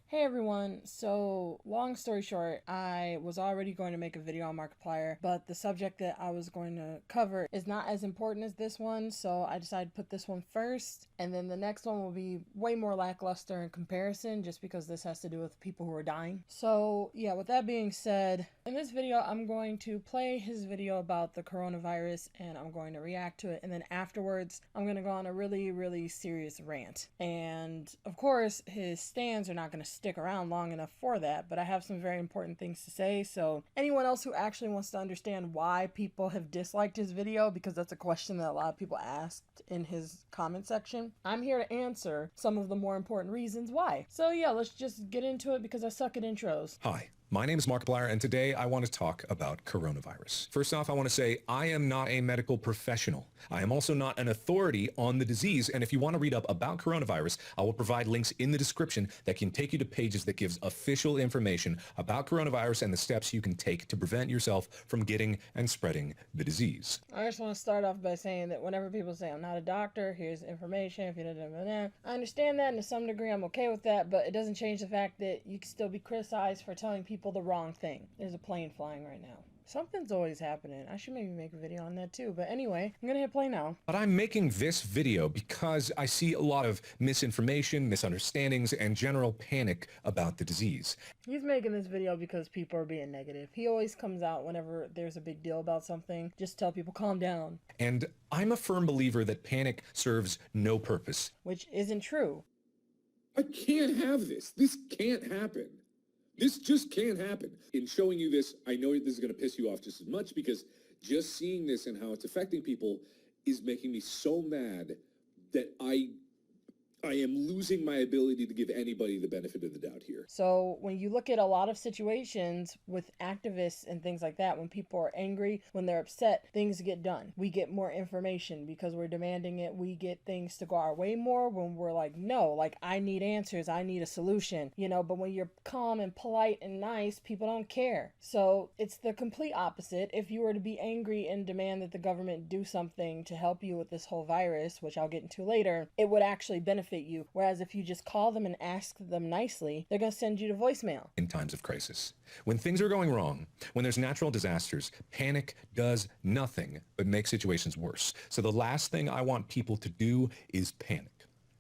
Hey everyone, so long story short, I was already going to make a video on Markiplier, but the subject that I was going to cover is not as important as this one, so I decided to put this one first, and then the next one will be way more lackluster in comparison, just because this has to do with people who are dying. So yeah, with that being said, in this video I'm going to play his video about the coronavirus, and I'm going to react to it, and then afterwards I'm going to go on a really serious rant. And of course, his stands are not going to stick around long enough for that, but I have some very important things to say. So anyone else who actually wants to understand why people have disliked his video, because that's a question that a lot of people asked in his comment section, I'm here to answer some of the more important reasons why. So yeah, let's just get into it because I suck at intros. Hi. My name is Markiplier, and today I want to talk about coronavirus. First off, I want to say I am not a medical professional. I am also not an authority on the disease, and if you want to read up about coronavirus, I will provide links in the description that can take you to pages that gives official information about coronavirus and the steps you can take to prevent yourself from getting and spreading the disease. I just want to start off by saying that whenever people say I'm not a doctor, here's information, if you don't, I understand that, and to some degree I'm okay with that, but it doesn't change the fact that you can still be criticized for telling people the wrong thing. There's a plane flying right now. Something's always happening. I should maybe make a video on that too. But anyway, I'm gonna hit play now. But I'm making this video because I see a lot of misinformation, misunderstandings, and general panic about the disease. He's making this video because people are being negative. He always comes out whenever there's a big deal about something. Just tell people, calm down. And I'm a firm believer that panic serves no purpose. Which isn't true. I can't have this. This can't happen. This just can't happen. In showing you this, I know this is going to piss you off just as much because just seeing this and how it's affecting people is making me so mad that I am losing my ability to give anybody the benefit of the doubt here. So when you look at a lot of situations with activists and things like that, when people are angry, when they're upset, things get done. We get more information because we're demanding it. We get things to go our way more when we're like, no, like I need answers. I need a solution, you know, but when you're calm and polite and nice, people don't care. So it's the complete opposite. If you were to be angry and demand that the government do something to help you with this whole virus, which I'll get into later, it would actually benefit you. Whereas if you just call them and ask them nicely, they're going to send you to voicemail. In times of crisis, when things are going wrong, when there's natural disasters, panic does nothing but make situations worse. So the last thing I want people to do is panic.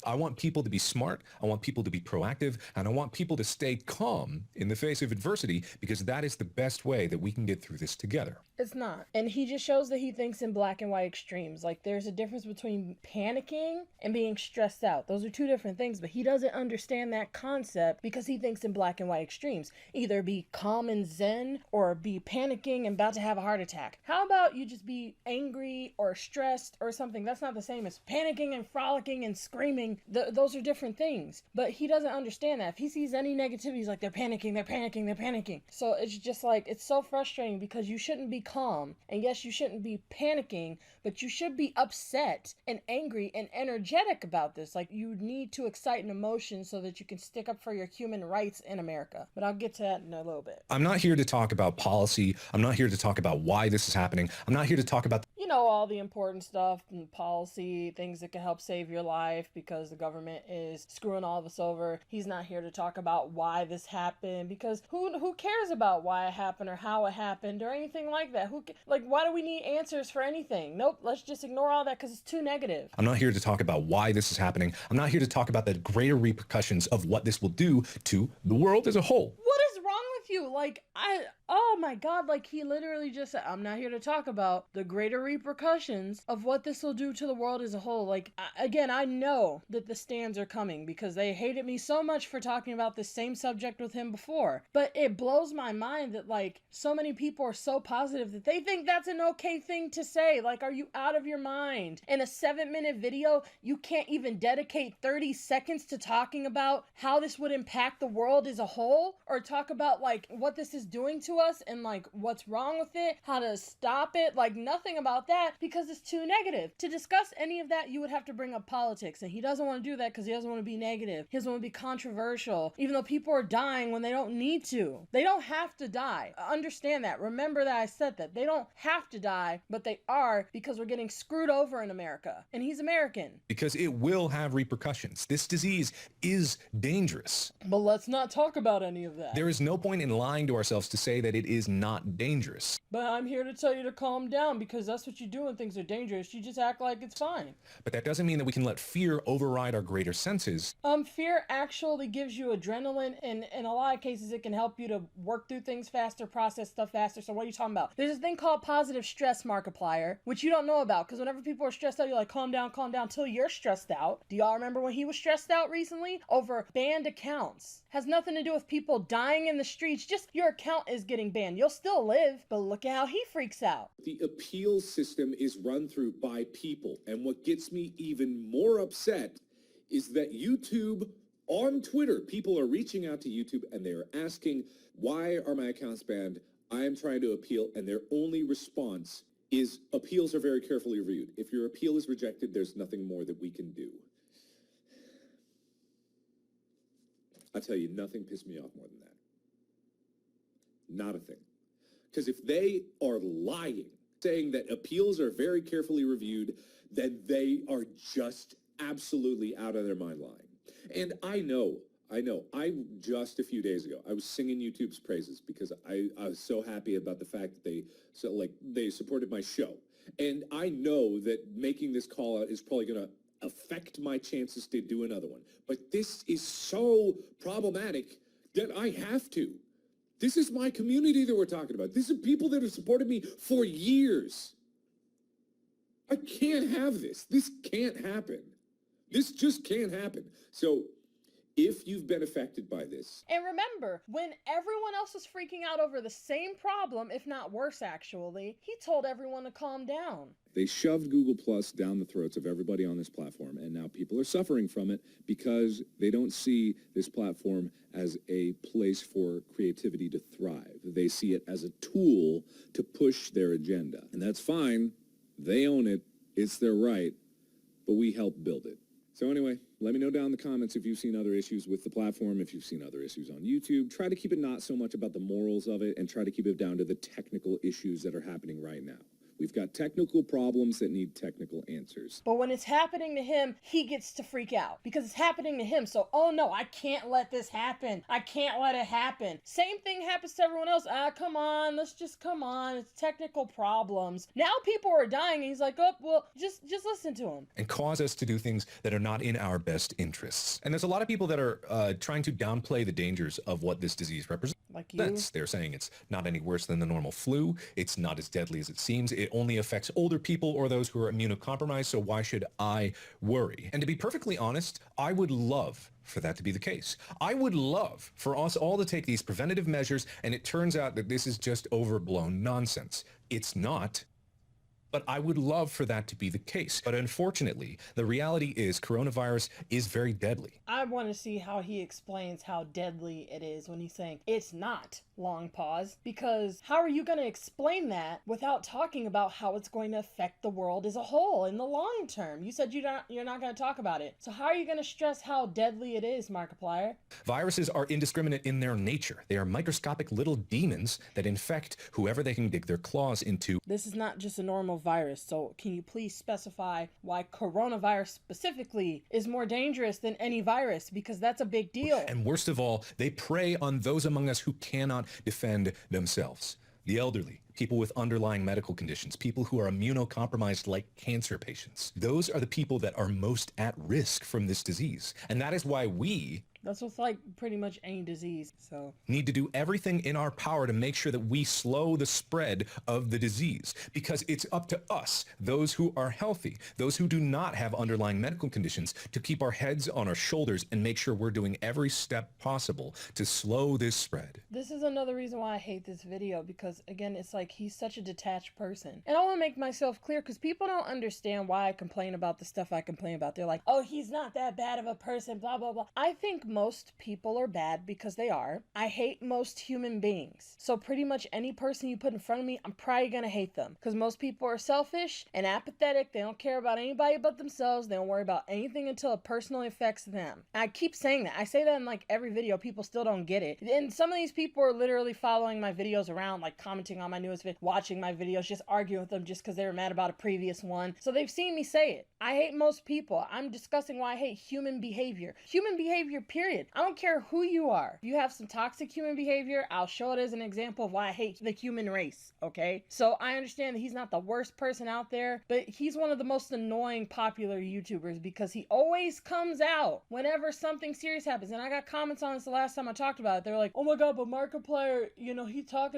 I want people to be smart, I want people to be proactive, and I want people to stay calm in the face of adversity, because that is the best way that we can get through this together. It's not. And he just shows that he thinks in black and white extremes. Like there's a difference between panicking and being stressed out. Those are two different things, but he doesn't understand that concept because he thinks in black and white extremes. Either be calm and zen or be panicking and about to have a heart attack. How about you just be angry or stressed or something? That's not the same as panicking and frolicking and screaming. Those are different things. But he doesn't understand that. If he sees any negativity, he's like, they're panicking, they're panicking, they're panicking. So it's just like, it's so frustrating because you shouldn't be calm. And yes, you shouldn't be panicking, but you should be upset and angry and energetic about this. Like you need to excite an emotion so that you can stick up for your human rights in America. But I'll get to that in a little bit. I'm not here to talk about policy. I'm not here to talk about why this is happening. I'm not here to talk about, you know, all the important stuff and policy, things that can help save your life because the government is screwing all of us over. He's not here to talk about why this happened because who cares about why it happened or how it happened or anything like that? Why do we need answers for anything? Nope, let's just ignore all that because it's too negative. I'm not here to talk about why this is happening. I'm not here to talk about the greater repercussions of what this will do to the world as a whole. What is wrong with you? Oh my God, like he literally just said, I'm not here to talk about the greater repercussions of what this will do to the world as a whole. Like, again, I know that the stands are coming because they hated me so much for talking about this same subject with him before. But it blows my mind that like so many people are so positive that they think that's an okay thing to say. Like, are you out of your mind? In a 7-minute video, you can't even dedicate 30 seconds to talking about how this would impact the world as a whole or talk about like what this is doing to to us and like what's wrong with it, how to stop it, like nothing about that, because it's too negative. To discuss any of that, you would have to bring up politics, and he doesn't want to do that because he doesn't want to be negative. He doesn't want to be controversial, even though people are dying when they don't need to. They don't have to die. Understand that. Remember that I said that. They don't have to die, but they are, because we're getting screwed over in America. And he's American. Because it will have repercussions. This disease is dangerous. But let's not talk about any of that. There is no point in lying to ourselves to say that it is not dangerous. But I'm here to tell you to calm down, because that's what you do when things are dangerous. You just act like it's fine. But that doesn't mean that we can let fear override our greater senses. Fear actually gives you adrenaline, and in a lot of cases it can help you to work through things faster, process stuff faster. So what are you talking about? There's this thing called positive stress, Markiplier, which you don't know about, because whenever people are stressed out, you're like, calm down, till you're stressed out. Do y'all remember when he was stressed out recently over banned accounts? Has nothing to do with people dying in the streets, just your account is getting banned. You'll still live, but look at how he freaks out. The appeal system is run through by people, and what gets me even more upset is that YouTube, on Twitter, people are reaching out to YouTube and they're asking, why are my accounts banned? I am trying to appeal, and their only response is, appeals are very carefully reviewed. If your appeal is rejected, there's nothing more that we can do. I tell you, nothing pissed me off more than that. Not a thing. Because if they are lying, saying that appeals are very carefully reviewed, then they are just absolutely out of their mind lying. And I know, I just a few days ago, I was singing YouTube's praises because I was so happy about the fact that they supported my show. And I know that making this call out is probably going to affect my chances to do another one. But this is so problematic that I have to. This is my community that we're talking about. These are people that have supported me for years. I can't have this. This can't happen. This just can't happen. So if you've been affected by this. And remember, when everyone else was freaking out over the same problem, if not worse actually, he told everyone to calm down. They shoved Google Plus down the throats of everybody on this platform, and now people are suffering from it because they don't see this platform as a place for creativity to thrive. They see it as a tool to push their agenda. And that's fine. They own it. It's their right. But we help build it. So anyway, let me know down in the comments if you've seen other issues with the platform, if you've seen other issues on YouTube. Try to keep it not so much about the morals of it, and try to keep it down to the technical issues that are happening right now. We've got technical problems that need technical answers. But when it's happening to him, he gets to freak out because it's happening to him. So, oh no, I can't let this happen. I can't let it happen. Same thing happens to everyone else. Come on, come on. It's technical problems. Now people are dying and he's like, oh, well, just listen to him. And cause us to do things that are not in our best interests. And there's a lot of people that are trying to downplay the dangers of what this disease represents. Like you? They're saying it's not any worse than the normal flu. It's not as deadly as it seems. It only affects older people or those who are immunocompromised, so why should I worry? And to be perfectly honest, I would love for that to be the case. I would love for us all to take these preventative measures, and it turns out that this is just overblown nonsense. It's not. But I would love for that to be the case. But unfortunately, the reality is coronavirus is very deadly. I want to see how he explains how deadly it is when he's saying it's not. Long pause. Because how are you going to explain that without talking about how it's going to affect the world as a whole in the long term? You said you're not going to talk about it. So how are you going to stress how deadly it is, Markiplier? Viruses are indiscriminate in their nature. They are microscopic little demons that infect whoever they can dig their claws into. This is not just a normal virus, so can you please specify why coronavirus specifically is more dangerous than any virus? Because that's a big deal. And worst of all, they prey on those among us who cannot defend themselves. The elderly, people with underlying medical conditions, people who are immunocompromised like cancer patients. Those are the people that are most at risk from this disease. And that is why we That's with like pretty much any disease, so. need to do everything in our power to make sure that we slow the spread of the disease, because it's up to us, those who are healthy, those who do not have underlying medical conditions, to keep our heads on our shoulders and make sure we're doing every step possible to slow this spread. This is another reason why I hate this video, because again, it's like he's such a detached person. And I want to make myself clear, because people don't understand why I complain about the stuff I complain about. They're like, oh, he's not that bad of a person, blah, blah, blah. I think most people are bad because they are. I hate most human beings. So pretty much any person you put in front of me, I'm probably gonna hate them. Because most people are selfish and apathetic. They don't care about anybody but themselves. They don't worry about anything until it personally affects them. And I keep saying that. I say that in like every video. People still don't get it. And some of these people are literally following my videos around, like commenting on my newest video, watching my videos, just arguing with them just because they were mad about a previous one. So they've seen me say it. I hate most people. I'm discussing why I hate human behavior. Human behavior, period. I don't care who you are. If you have some toxic human behavior, I'll show it as an example of why I hate the human race, okay? So I understand that he's not the worst person out there, but he's one of the most annoying popular YouTubers because he always comes out whenever something serious happens. And I got comments on this the last time I talked about it. They're like, oh my god, but Markiplier, you know, he talks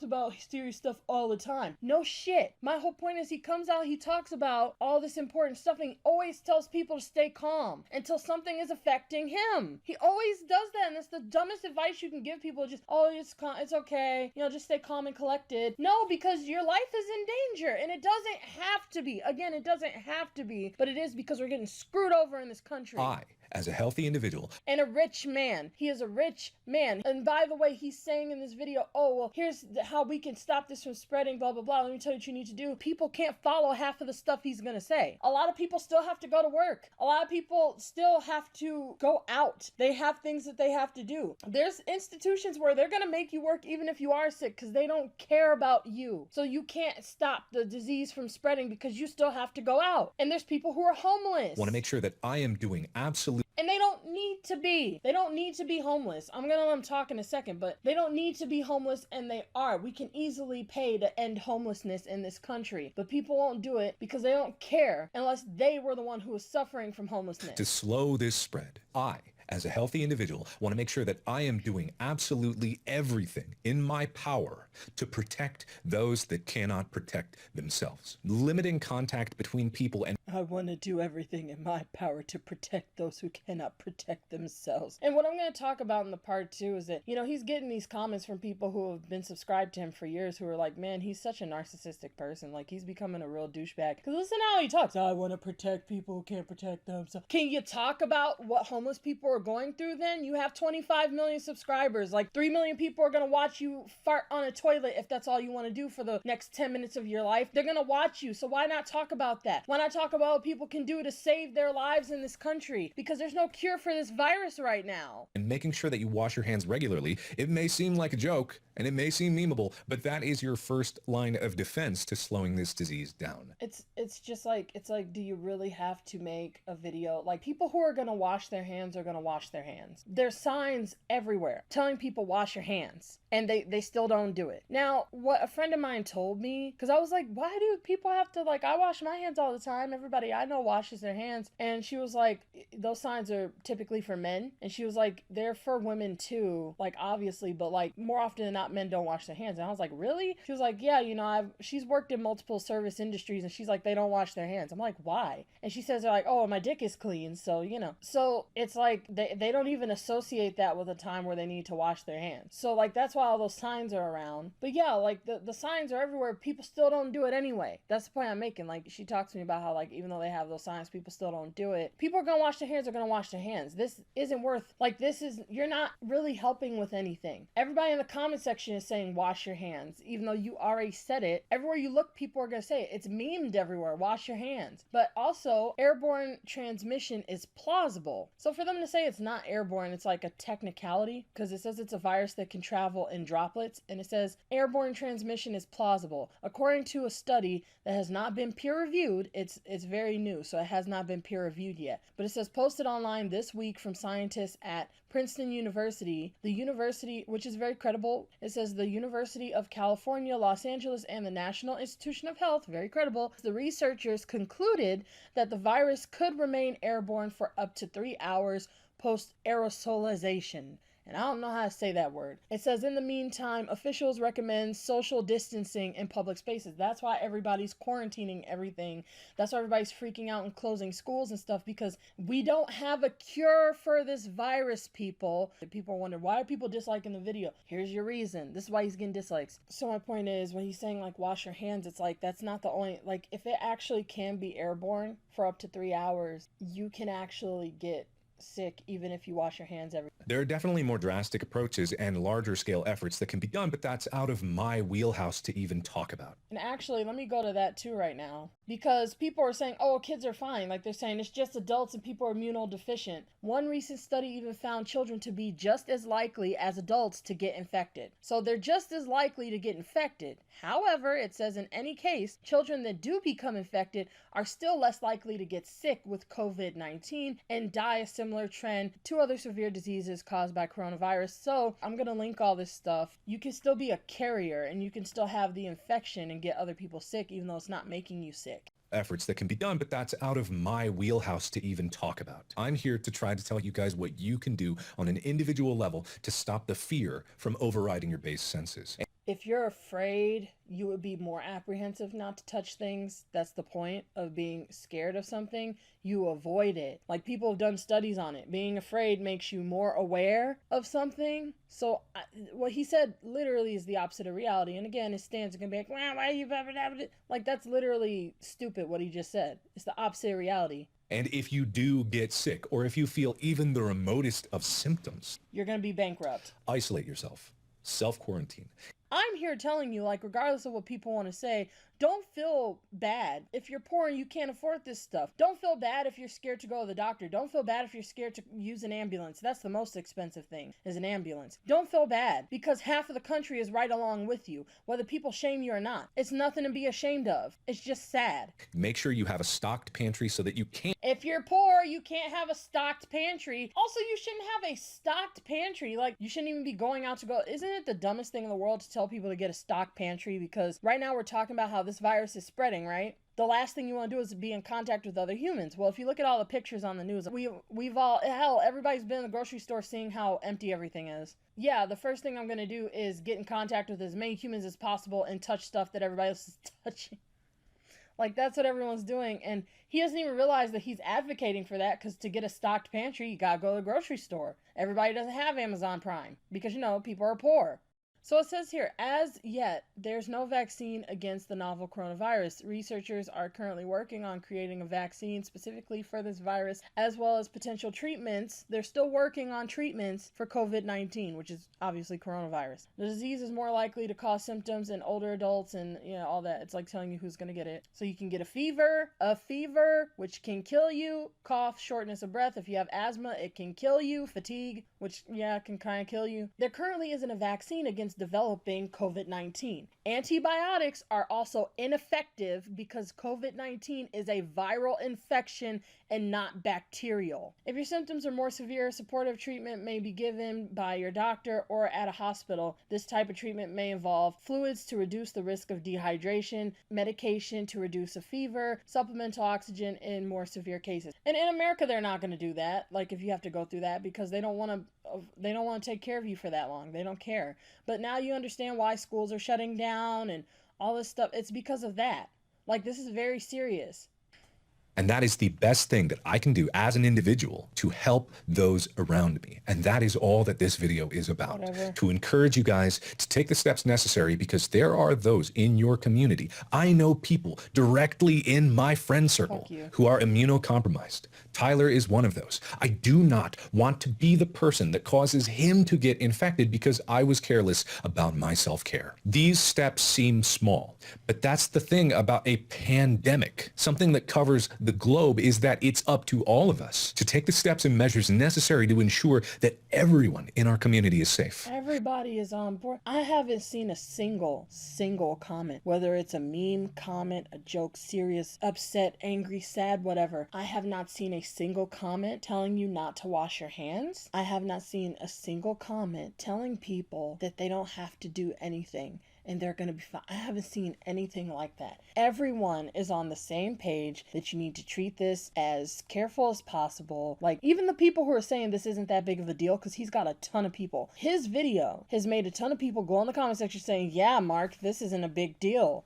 about serious stuff all the time. No shit. My whole point is he comes out, he talks about all this important stuff, and he always tells people to stay calm until something is affecting him. He always does that, and that's the dumbest advice you can give people. Just, oh, it's okay, you know, just stay calm and collected. No, because your life is in danger, and it doesn't have to be. Again, it doesn't have to be, but it is because we're getting screwed over in this country. I, as a healthy individual, and a rich man. He is a rich man. And by the way, he's saying in this video, oh, well, here's how we can stop this from spreading, blah, blah, blah. Let me tell you what you need to do. People can't follow half of the stuff he's gonna say. A lot of people still have to go to work. A lot of people still have to go out. They have things that they have to do. There's institutions where they're gonna make you work even if you are sick because they don't care about you. So you can't stop the disease from spreading because you still have to go out. And there's people who are homeless. want to make sure that I am doing absolutely. And they don't need to be. They don't need to be homeless. I'm gonna let them talk in a second, but they don't need to be homeless, and they are. We can easily pay to end homelessness in this country, but people won't do it because they don't care unless they were the one who was suffering from homelessness. To slow this spread, I, as a healthy individual, want to make sure that I am doing absolutely everything in my power to protect those that cannot protect themselves. Limiting contact between people and I want to do everything in my power to protect those who cannot protect themselves. And what I'm going to talk about in the part 2 is that, you know, he's getting these comments from people who have been subscribed to him for years who are like, man, he's such a narcissistic person. Like, he's becoming a real douchebag. Because listen how he talks. I want to protect people who can't protect themselves. Can you talk about what homeless people are going through then? You have 25 million subscribers. Like, 3 million people are going to watch you fart on a toilet if that's all you want to do for the next 10 minutes of your life. They're going to watch you. So why not talk about that? Why not talk about what people can do to save their lives in this country? Because there's no cure for this virus right now. and making sure that you wash your hands regularly. It may seem like a joke and it may seem memeable, but that is your first line of defense to slowing this disease down. It's just like, it's like, do you really have to make a video? Like, people who are gonna wash their hands are gonna wash their hands. There's signs everywhere telling people wash your hands, and they still don't do it. Now, what a friend of mine told me, because I was like, why do people have to, like, I wash my hands all the time. Everybody I know washes their hands. And she was like, those signs are typically for men. And she was like, they're for women too, like, obviously, but like more often than not, men don't wash their hands. And I was like, really? She was like, yeah, you know, she's worked in multiple service industries, and she's like, they don't wash their hands. I'm like, why? And she says, they're like, oh, my dick is clean, so, you know. So it's like they don't even associate that with a time where they need to wash their hands. So like, that's why all those signs are around. But yeah, like the signs are everywhere. People still don't do it anyway. That's the point I'm making. Like, she talks to me about how, like, even though they have those signs, people still don't do it. People are gonna wash their hands, are gonna wash their hands. This isn't worth, like, you're not really helping with anything. Everybody in the comment section is saying wash your hands, even though you already said it. Everywhere you look, people are gonna say it. It's memed everywhere, wash your hands. But also, airborne transmission is plausible. So for them to say it's not airborne, it's like a technicality, because it says it's a virus that can travel in droplets, and it says airborne transmission is plausible. According to a study that has not been peer reviewed, it's very new, so it has not been peer reviewed yet. But it says posted online this week from scientists at Princeton University, the university, which is very credible. It says the University of California, Los Angeles, and the National Institution of Health, very credible. The researchers concluded that the virus could remain airborne for up to 3 hours post-aerosolization. And I don't know how to say that word. It says, in the meantime, officials recommend social distancing in public spaces. That's why everybody's quarantining everything. That's why everybody's freaking out and closing schools and stuff, because we don't have a cure for this virus, people. People wonder, why are people disliking the video? Here's your reason. This is why he's getting dislikes. So my point is, when he's saying, like, wash your hands, it's like, that's not the only, like, if it actually can be airborne for up to 3 hours, you can actually get sick even if you wash your hands every. There are definitely more drastic approaches and larger scale efforts that can be done, but that's out of my wheelhouse to even talk about. And actually, let me go to that too right now, because people are saying, oh, kids are fine. Like they're saying it's just adults and people are immunodeficient. One recent study even found children to be just as likely as adults to get infected. So they're just as likely to get infected. However, it says in any case, children that do become infected are still less likely to get sick with COVID-19 and die a similar trend to other severe diseases caused by coronavirus. So I'm going to link all this stuff. You can still be a carrier and you can still have the infection and get other people sick, even though it's not making you sick. Efforts that can be done, but that's out of my wheelhouse to even talk about. I'm here to try to tell you guys what you can do on an individual level to stop the fear from overriding your base senses. If you're afraid, you would be more apprehensive not to touch things. That's the point of being scared of something. You avoid it. Like people have done studies on it. Being afraid makes you more aware of something. So what he said literally is the opposite of reality. And again, his stance is going to be like, wow, why you ever have it? Like that's literally stupid what he just said. It's the opposite of reality. And if you do get sick, or if you feel even the remotest of symptoms, you're going to be bankrupt. Isolate yourself. Self-quarantine. I'm here telling you, like, regardless of what people want to say, don't feel bad if you're poor and you can't afford this stuff. Don't feel bad if you're scared to go to the doctor. Don't feel bad if you're scared to use an ambulance. That's the most expensive thing, is an ambulance. Don't feel bad because half of the country is right along with you, whether people shame you or not. It's nothing to be ashamed of. It's just sad. Make sure you have a stocked pantry so that you can't. If you're poor, you can't have a stocked pantry. Also, you shouldn't have a stocked pantry. Like, you shouldn't even be going out to go. Isn't it the dumbest thing in the world to tell people to get a stocked pantry? Because right now we're talking about how this virus is spreading, right? The last thing you want to do is be in contact with other humans. Well, if you look at all the pictures on the news, we've all, hell, everybody's been in the grocery store seeing how empty everything is. Yeah, the first thing I'm going to do is get in contact with as many humans as possible and touch stuff that everybody else is touching. Like, that's what everyone's doing. And he doesn't even realize that he's advocating for that, because to get a stocked pantry, you gotta go to the grocery store. Everybody doesn't have Amazon Prime because, you know, people are poor. So it says here, as yet, there's no vaccine against the novel coronavirus. Researchers are currently working on creating a vaccine specifically for this virus, as well as potential treatments. They're still working on treatments for COVID-19, which is obviously coronavirus. The disease is more likely to cause symptoms in older adults and, you know, all that. It's like telling you who's going to get it. So you can get a fever, which can kill you, cough, shortness of breath. If you have asthma, it can kill you, fatigue, which, yeah, can kind of kill you. There currently isn't a vaccine against developing COVID-19. Antibiotics are also ineffective because COVID-19 is a viral infection and not bacterial. If your symptoms are more severe, supportive treatment may be given by your doctor or at a hospital. This type of treatment may involve fluids to reduce the risk of dehydration, medication to reduce a fever, supplemental oxygen in more severe cases. And in America, they're not going to do that. Like, if you have to go through that, because they don't want to take care of you for that long. They don't care. But now you understand why schools are shutting down and all this stuff. It's because of that. Like, this is very serious. And that is the best thing that I can do as an individual to help those around me. And that is all that this video is about. Whatever. To encourage you guys to take the steps necessary, because there are those in your community. I know people directly in my friend circle who are immunocompromised. Tyler is one of those. I do not want to be the person that causes him to get infected because I was careless about my self-care. These steps seem small, but that's the thing about a pandemic. Something that covers the globe is that it's up to all of us to take the steps and measures necessary to ensure that everyone in our community is safe. Everybody is on board. I haven't seen a single comment, whether it's a meme comment, a joke, serious, upset, angry, sad, whatever. I have not seen a single comment telling you not to wash your hands. I have not seen a single comment telling people that they don't have to do anything and they're going to be fine. I haven't seen anything like that. Everyone is on the same page that you need to treat this as careful as possible. Like, even the people who are saying this isn't that big of a deal, because he's got a ton of people. His video has made a ton of people go in the comment section saying, yeah, Mark, this isn't a big deal.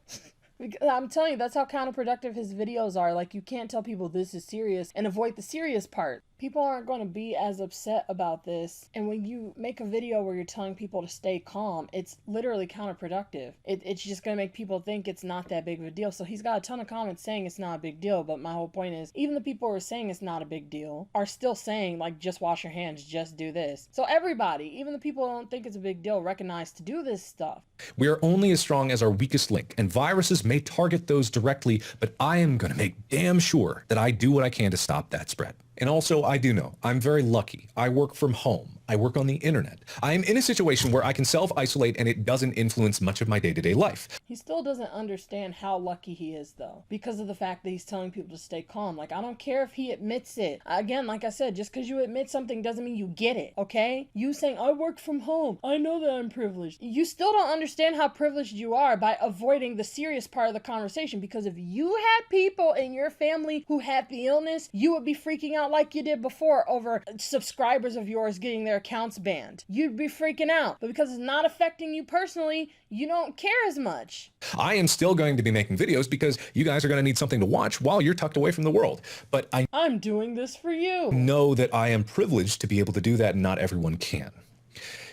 I'm telling you, that's how counterproductive his videos are. Like, you can't tell people this is serious and avoid the serious part. People aren't going to be as upset about this. And when you make a video where you're telling people to stay calm, it's literally counterproductive. It's just going to make people think it's not that big of a deal. So he's got a ton of comments saying it's not a big deal. But my whole point is, even the people who are saying it's not a big deal are still saying, like, just wash your hands, just do this. So everybody, even the people who don't think it's a big deal, recognize to do this stuff. We are only as strong as our weakest link, and viruses may target those directly, but I am going to make damn sure that I do what I can to stop that spread. And also, I do know, I'm very lucky. I work from home. I work on the internet. I am in a situation where I can self-isolate and it doesn't influence much of my day-to-day life. He still doesn't understand how lucky he is, though, because of the fact that he's telling people to stay calm. Like, I don't care if he admits it. Again, like I said, just because you admit something doesn't mean you get it, okay? You saying, I work from home. I know that I'm privileged. You still don't understand how privileged you are by avoiding the serious part of the conversation, because if you had people in your family who had the illness, you would be freaking out like you did before over subscribers of yours getting their accounts banned. You'd be freaking out. But because it's not affecting you personally, you don't care as much. I am still going to be making videos because you guys are going to need something to watch while you're tucked away from the world. But I'm doing this for you. Know that I am privileged to be able to do that, and not everyone can.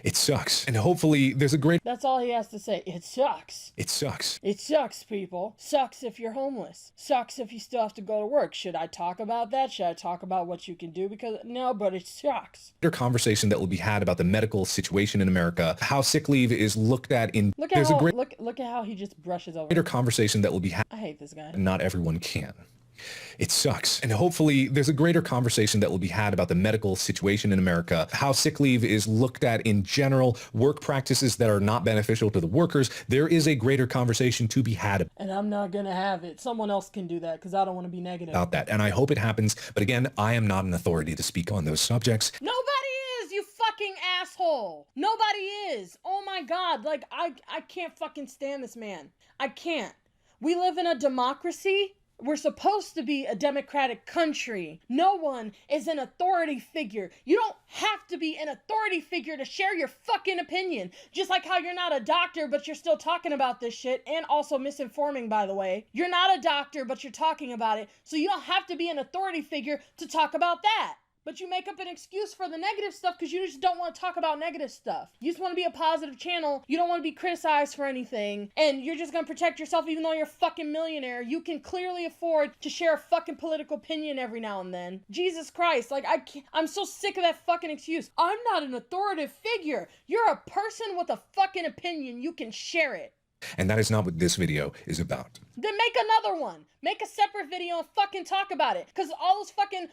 It sucks. And hopefully there's a great... That's all he has to say. It sucks. It sucks. It sucks, people. Sucks if you're homeless. Sucks if you still have to go to work. Should I talk about that? Should I talk about what you can do? Because no, but it sucks. Conversation that will be had about the medical situation in America, how sick leave is looked at in... Look at how he just brushes over. Greater conversation that will be had... I hate this guy. Not everyone can. It sucks. And hopefully there's a greater conversation that will be had about the medical situation in America, how sick leave is looked at in general, work practices that are not beneficial to the workers. There is a greater conversation to be had. And I'm not going to have it. Someone else can do that because I don't want to be negative about that. And I hope it happens. But again, I am not an authority to speak on those subjects. Nobody is, you fucking asshole. Nobody is. Oh my God. Like, I can't fucking stand this man. I can't. We live in a democracy. We're supposed to be a democratic country. No one is an authority figure. You don't have to be an authority figure to share your fucking opinion. Just like how you're not a doctor, but you're still talking about this shit, and also misinforming, by the way. You're not a doctor, but you're talking about it. So you don't have to be an authority figure to talk about that. But you make up an excuse for the negative stuff because you just don't want to talk about negative stuff. You just want to be a positive channel. You don't want to be criticized for anything. And you're just going to protect yourself even though you're a fucking millionaire. You can clearly afford to share a fucking political opinion every now and then. Jesus Christ. Like, I'm so sick of that fucking excuse. I'm not an authoritative figure. You're a person with a fucking opinion. You can share it. And that is not what this video is about. Then make another one. Make a separate video and fucking talk about it. Because all those fucking...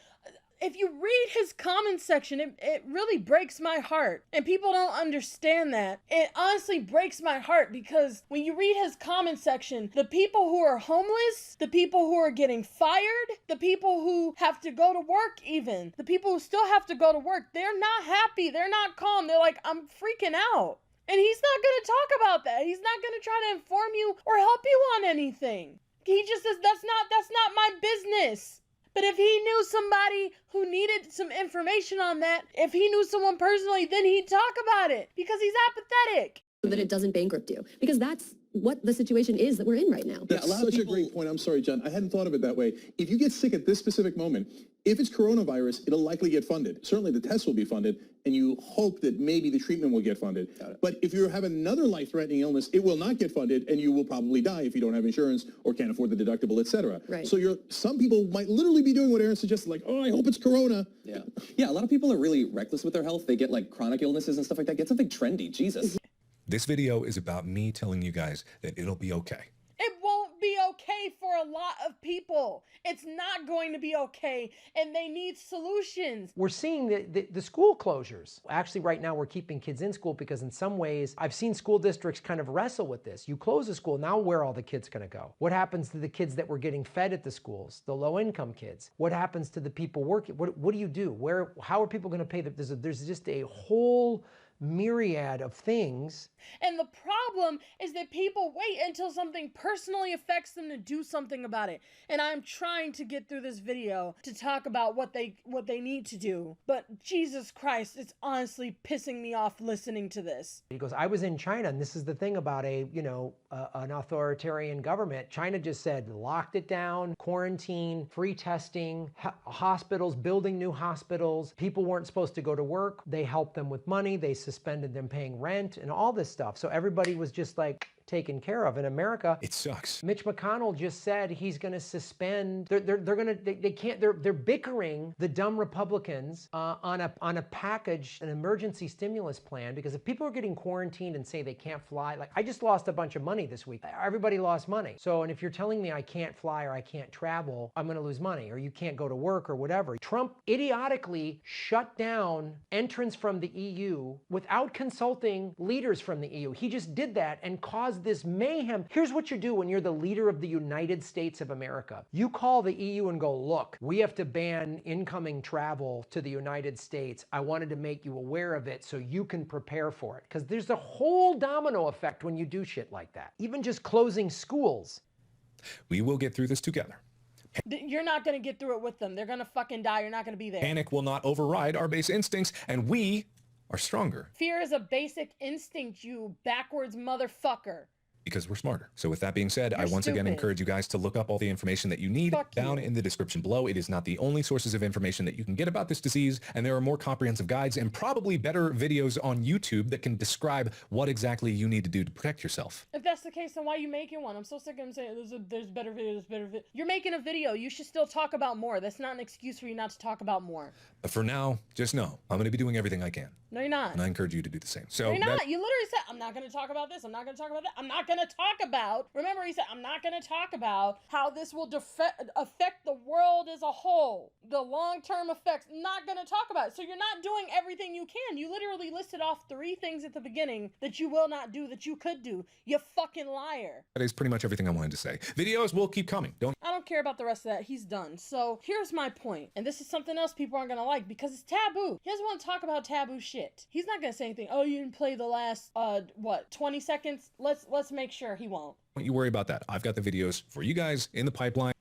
If you read his comment section, it really breaks my heart. And people don't understand that. It honestly breaks my heart because when you read his comment section, the people who are homeless, the people who are getting fired, the people who have to go to work even, the people who still have to go to work, they're not happy. They're not calm. They're like, I'm freaking out. And he's not going to talk about that. He's not going to try to inform you or help you on anything. He just says, that's not my business. But if he knew somebody who needed some information on that, if he knew someone personally, then he'd talk about it because he's apathetic. That it doesn't bankrupt you, because that's what the situation is that we're in right now. That's such a great point. I'm sorry, John. I hadn't thought of it that way. If you get sick at this specific moment, if it's coronavirus, it'll likely get funded. Certainly the tests will be funded, and you hope that maybe the treatment will get funded. But if you have another life-threatening illness, it will not get funded, and you will probably die if you don't have insurance or can't afford the deductible, et cetera. Right. So some people might literally be doing what Aaron suggested, like, oh, I hope it's corona. Yeah, a lot of people are really reckless with their health. They get like chronic illnesses and stuff like that. Get something trendy, Jesus. This video is about me telling you guys that it'll be okay. It won't be okay for a lot of people. It's not going to be okay, and they need solutions. We're seeing the school closures. Actually, right now, we're keeping kids in school because in some ways, I've seen school districts kind of wrestle with this. You close the school, now where are all the kids going to go? What happens to the kids that were getting fed at the schools, the low-income kids? What happens to the people working? What do you do? How are people going to pay? There's just a whole myriad of things. And the problem is that people wait until something personally affects them to do something about it. And I'm trying to get through this video to talk about what they need to do. But Jesus Christ, it's honestly pissing me off listening to this. He goes, I was in China, and this is the thing about an authoritarian government. China just said, locked it down, quarantine, free testing, hospitals, building new hospitals. People weren't supposed to go to work. They helped them with money. They suspended them paying rent and all this stuff. So everybody was just like taken care of. In America, it sucks. Mitch McConnell just said he's going to suspend. They're bickering, the dumb Republicans, on a package, an emergency stimulus plan, because if people are getting quarantined and say they can't fly, like I just lost a bunch of money this week. Everybody lost money. So, and if you're telling me I can't fly or I can't travel, I'm going to lose money, or you can't go to work or whatever. Trump idiotically shut down entrance from the EU without consulting leaders from the EU. He just did that and caused this mayhem. Here's what you do when you're the leader of the United States of America. You call the EU and go, look, we have to ban incoming travel to the United States. I wanted to make you aware of it so you can prepare for it. Because there's a whole domino effect when you do shit like that. Even just closing schools. We will get through this together. You're not going to get through it with them. They're going to fucking die. You're not going to be there. Panic will not override our base instincts, and we are stronger. Fear is a basic instinct, you backwards motherfucker. Because we're smarter. So with that being said, I once again encourage you guys to look up all the information that you need down in the description below. It is not the only sources of information that you can get about this disease, and there are more comprehensive guides and probably better videos on YouTube that can describe what exactly you need to do to protect yourself. If that's the case, then why are you making one? I'm so sick of him saying there's better videos, You're making a video. You should still talk about more. That's not an excuse for you not to talk about more. But for now, just know, I'm going to be doing everything I can. No, you're not. And I encourage you to do the same. So no, you're not. You literally said, I'm not going to talk about this. I'm not going to talk about that. I'm not going to talk about. Remember, he said, I'm not going to talk about how this will affect the world as a whole. The long-term effects. Not going to talk about it. So you're not doing everything you can. You literally listed off 3 things at the beginning that you will not do that you could do. You fucking liar. That is pretty much everything I wanted to say. Videos will keep coming. I don't care about the rest of that. He's done. So here's my point. And this is something else people aren't going to like because it's taboo. He doesn't want to talk about taboo shit. He's not going to say anything. Oh, you didn't play the last, 20 seconds? Let's make sure he won't. Don't you worry about that. I've got the videos for you guys in the pipeline.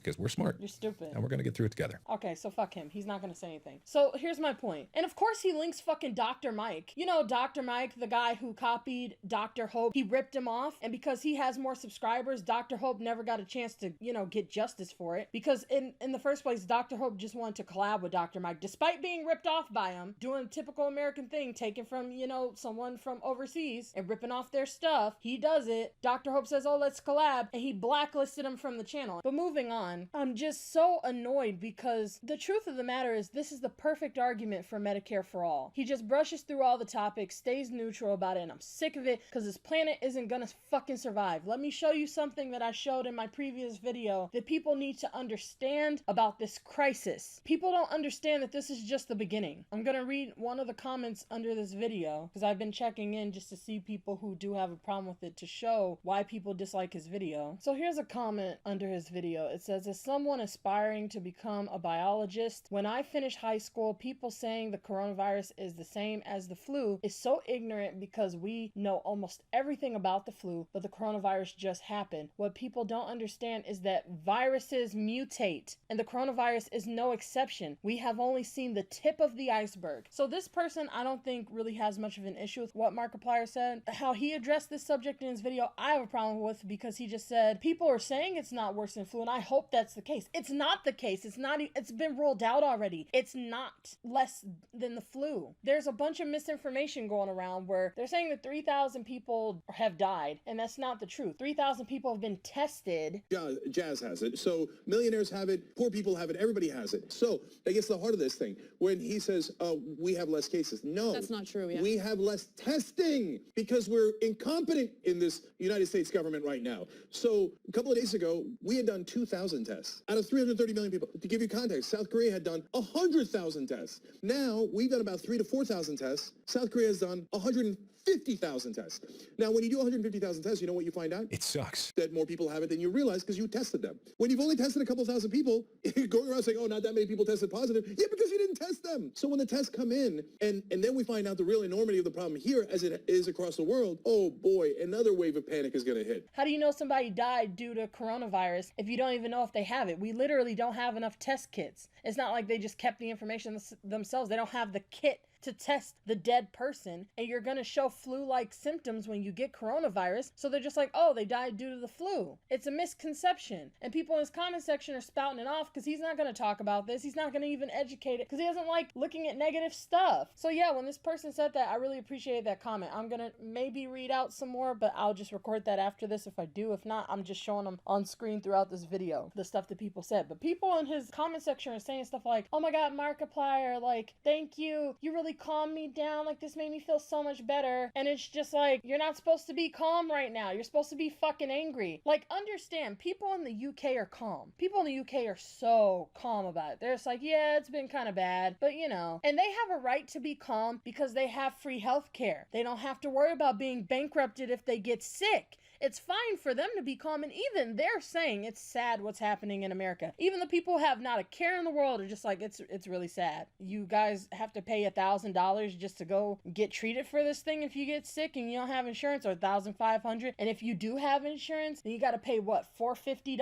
Because we're smart. You're stupid. And we're going to get through it together. Okay, so fuck him. He's not going to say anything. So here's my point. And of course he links fucking Dr. Mike. You know Dr. Mike, the guy who copied Dr. Hope. He ripped him off. And because he has more subscribers, Dr. Hope never got a chance to, get justice for it. Because in the first place, Dr. Hope just wanted to collab with Dr. Mike. Despite being ripped off by him, doing a typical American thing, taking from, someone from overseas and ripping off their stuff. He does it. Dr. Hope says, oh, let's collab. And he blacklisted him from the channel. But moving on, I'm just so annoyed because the truth of the matter is this is the perfect argument for Medicare for all. He just brushes through all the topics, stays neutral about it, and I'm sick of it because this planet isn't gonna fucking survive. Let me show you something that I showed in my previous video that people need to understand about this crisis. People don't understand that this is just the beginning. I'm gonna read one of the comments under this video because I've been checking in just to see people who do have a problem with it to show why people dislike his video. So here's a comment under his video. It says, as someone aspiring to become a biologist, when I finished high school, people saying the coronavirus is the same as the flu is so ignorant because we know almost everything about the flu, but the coronavirus just happened. What people don't understand is that viruses mutate, and the coronavirus is no exception. We have only seen the tip of the iceberg. So this person, I don't think really has much of an issue with what Markiplier said. How he addressed this subject in his video, I have a problem with because he just said, people are saying it's not worse than flu, and I hope that's the case. It's not the case. It's been ruled out already. It's not less than the flu. There's a bunch of misinformation going around where they're saying that 3,000 people have died, and that's not the truth. 3,000 people have been tested. Jazz has it. So millionaires have it. Poor people have it. Everybody has it. So I guess the heart of this thing, when he says, we have less cases. No. That's not true, yeah. We have less testing because we're incompetent in this United States government right now. So a couple of days ago, we had done 2,000 tests out of 330 million people. To give you context, South Korea had done 100,000 tests. Now we've done about 3,000 to 4,000 tests. South Korea has done 150,000 150,000 tests. Now, when you do 150,000 tests, you know what you find out? It sucks. That more people have it than you realize because you tested them. When you've only tested a couple thousand people, you're going around saying, oh, not that many people tested positive. Yeah, because you didn't test them. So when the tests come in, and then we find out the real enormity of the problem here as it is across the world, oh boy, another wave of panic is going to hit. How do you know somebody died due to coronavirus if you don't even know if they have it? We literally don't have enough test kits. It's not like they just kept the information themselves. They don't have the kit to test the dead person, and you're gonna show flu-like symptoms when you get coronavirus, so they're just like, oh, they died due to the flu. It's a misconception, and people in his comment section are spouting it off because he's not gonna talk about this. He's not gonna even educate it because he doesn't like looking at negative stuff. So yeah, when this person said that, I really appreciated that comment. I'm gonna maybe read out some more, but I'll just record that after this if I do. If not, I'm just showing them on screen throughout this video, the stuff that people said. But people in his comment section are saying stuff like, oh my god, Markiplier, like, thank you, you really calmed me down, like this made me feel so much better. And it's just like, you're not supposed to be calm right now, you're supposed to be fucking angry. Like, understand, people in the UK are calm. People in the UK are so calm about it. They're just like, yeah, it's been kind of bad, but you know. And they have a right to be calm because they have free health care. They don't have to worry about being bankrupted if they get sick. It's fine for them to be calm, and even they're saying it's sad what's happening in America. Even the people who have not a care in the world are just like, it's really sad. You guys have to pay $1,000 just to go get treated for this thing if you get sick and you don't have insurance, or $1,500. And if you do have insurance, then you got to pay what, $450?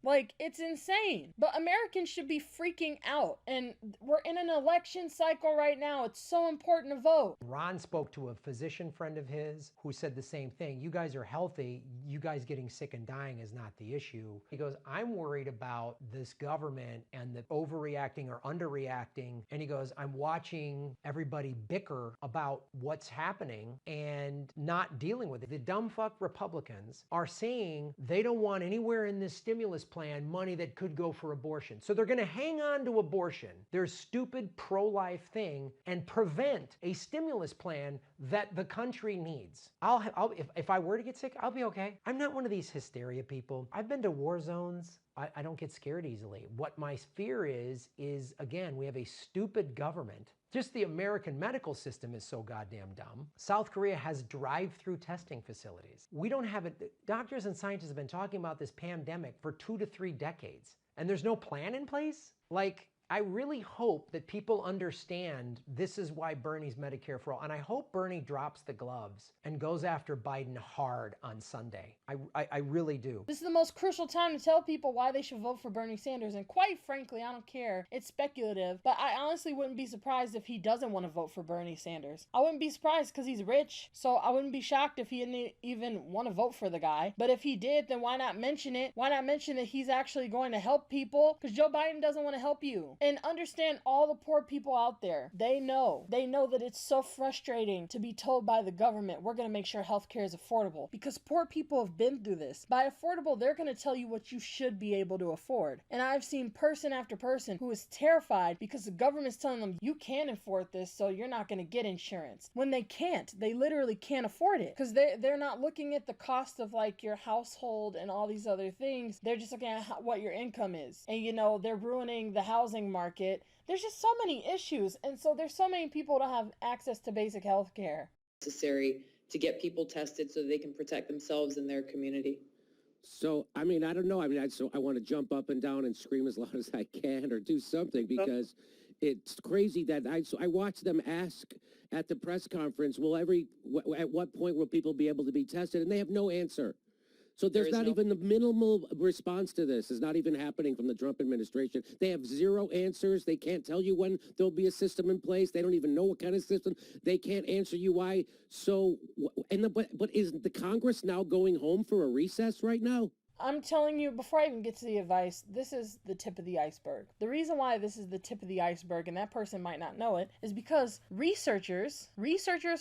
Like, it's insane. But Americans should be freaking out, and we're in an election cycle right now. It's so important to vote. Ron spoke to a physician friend of his who said the same thing. You guys are healthy. You guys getting sick and dying is not the issue. He goes, I'm worried about this government and the overreacting or underreacting. And he goes, I'm watching everybody bicker about what's happening and not dealing with it. The dumb fuck Republicans are saying they don't want anywhere in this stimulus plan money that could go for abortion. So they're going to hang on to abortion, their stupid pro-life thing, and prevent a stimulus plan that the country needs. If I were to get sick, I'll be okay. I'm not one of these hysteria people. I've been to war zones. I don't get scared easily. What my fear is again, we have a stupid government. Just the American medical system is so goddamn dumb. South Korea has drive-through testing facilities. We don't have it. Doctors and scientists have been talking about this pandemic for 2 to 3 decades, and there's no plan in place? Like, I really hope that people understand this is why Bernie's Medicare for all. And I hope Bernie drops the gloves and goes after Biden hard on Sunday. I really do. This is the most crucial time to tell people why they should vote for Bernie Sanders. And quite frankly, I don't care. It's speculative. But I honestly wouldn't be surprised if he doesn't want to vote for Bernie Sanders. I wouldn't be surprised because he's rich. So I wouldn't be shocked if he didn't even want to vote for the guy. But if he did, then why not mention it? Why not mention that he's actually going to help people? Because Joe Biden doesn't want to help you. And understand, all the poor people out there, they know that it's so frustrating to be told by the government, we're going to make sure healthcare is affordable, because poor people have been through this. By affordable, they're going to tell you what you should be able to afford. And I've seen person after person who is terrified because the government's telling them you can't afford this, so you're not going to get insurance, when they can't. They literally can't afford it because they're not looking at the cost of like your household and all these other things. They're just looking at what your income is, and you know, they're ruining the housing market. There's just so many issues, and so there's so many people who don't have access to basic health care. Necessary to get people tested so they can protect themselves and their community. So, I mean, I don't know. I mean, I want to jump up and down and scream as loud as I can or do something, because it's crazy that I watched them ask at the press conference, at what point will people be able to be tested? And they have no answer. So there's not even the minimal response to this is not even happening from the Trump administration. They have zero answers. They can't tell you when there'll be a system in place. They don't even know what kind of system. They can't answer you why. So, but is the Congress now going home for a recess right now? I'm telling you, before I even get to the advice, this is the tip of the iceberg. The reason why this is the tip of the iceberg, and that person might not know it, is because researchers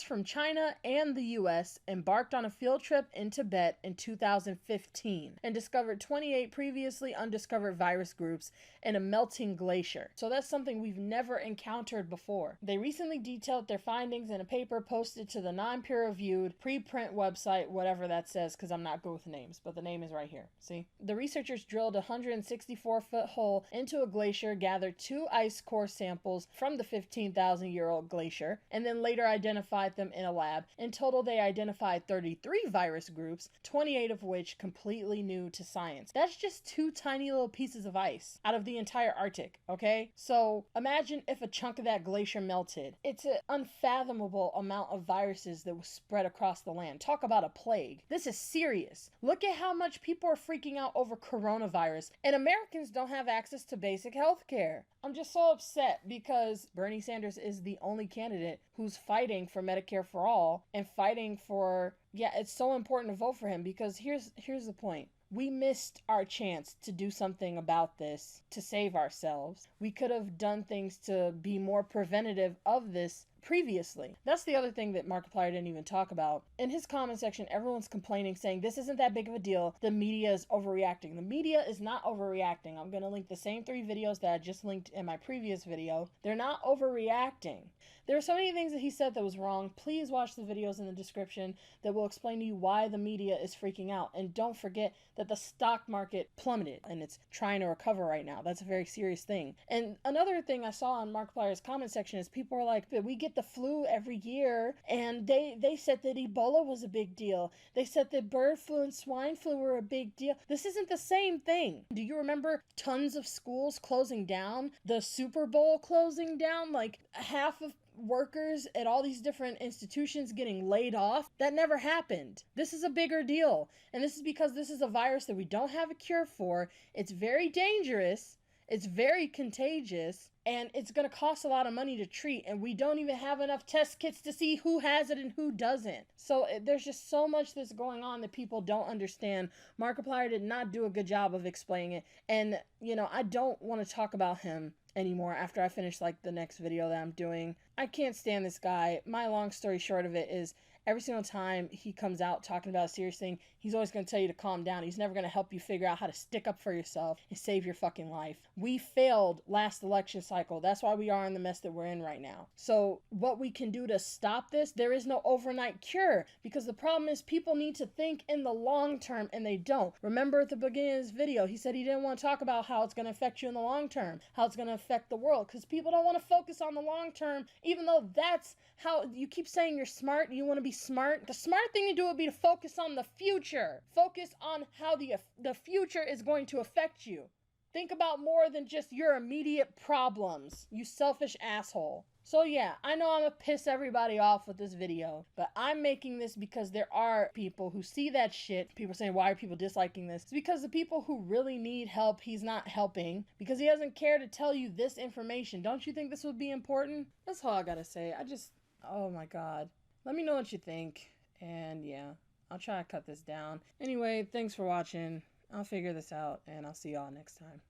from China and the US embarked on a field trip in Tibet in 2015 and discovered 28 previously undiscovered virus groups in a melting glacier. So that's something we've never encountered before. They recently detailed their findings in a paper posted to the non-peer-reviewed preprint website, whatever that says, because I'm not good with names, but the name is right here. glacier. See? The researchers drilled a 164-foot hole into a glacier, gathered 2 ice core samples from the 15,000-year-old glacier, and then later identified them in a lab. In total, they identified 33 virus groups, 28 of which completely new to science. That's just 2 tiny little pieces of ice out of the entire Arctic, okay? So imagine if a chunk of that glacier melted. It's an unfathomable amount of viruses that was spread across the land. Talk about a plague. This is serious. Look at how much people are freaking out over coronavirus, and Americans don't have access to basic health care. I'm just so upset because Bernie Sanders is the only candidate who's fighting for Medicare for all and fighting for, yeah, it's so important to vote for him because here's the point. We missed our chance to do something about this to save ourselves. We could have done things to be more preventative of this previously. That's the other thing that Markiplier didn't even talk about. In his comment section, everyone's complaining, saying this isn't that big of a deal. The media is overreacting. The media is not overreacting. I'm going to link the same 3 videos that I just linked in my previous video. They're not overreacting. There are so many things that he said that was wrong. Please watch the videos in the description that will explain to you why the media is freaking out. And don't forget that the stock market plummeted and it's trying to recover right now. That's a very serious thing. And another thing I saw on Markiplier's comment section is people are like, we get the flu every year, and they said that Ebola was a big deal. They said that bird flu and swine flu were a big deal. This isn't the same thing. Do you remember tons of schools closing down? The Super Bowl closing down? Like half of workers at all these different institutions getting laid off? That never happened. This is a bigger deal. And this is because this is a virus that we don't have a cure for. It's very dangerous. It's very contagious. And it's going to cost a lot of money to treat. And we don't even have enough test kits to see who has it and who doesn't. So there's just so much that's going on that people don't understand. Markiplier did not do a good job of explaining it. And, you know, I don't want to talk about him anymore after I finish like the next video that I'm doing. I can't stand this guy. My long story short of it is every single time he comes out talking about a serious thing, he's always going to tell you to calm down. He's never going to help you figure out how to stick up for yourself and save your fucking life. We failed last election cycle. That's why we are in the mess that we're in right now. So what we can do to stop this, there is no overnight cure, because the problem is people need to think in the long term and they don't. Remember at the beginning of this video, he said he didn't want to talk about how it's going to affect you in the long term, how it's going to affect the world, because people don't want to focus on the long term, even though that's how you keep saying you're smart, you want to be smart. The smart thing to do would be to focus on the future. Focus on how the future is going to affect you. Think about more than just your immediate problems, you selfish asshole. So yeah, I know I'm gonna piss everybody off with this video, but I'm making this because there are people who see that shit. People saying, why are people disliking this? It's because the people who really need help, he's not helping because he doesn't care to tell you this information. Don't you think this would be important? That's all I gotta say. Oh my God. Let me know what you think. And yeah, I'll try to cut this down. Anyway, thanks for watching. I'll figure this out and I'll see y'all next time.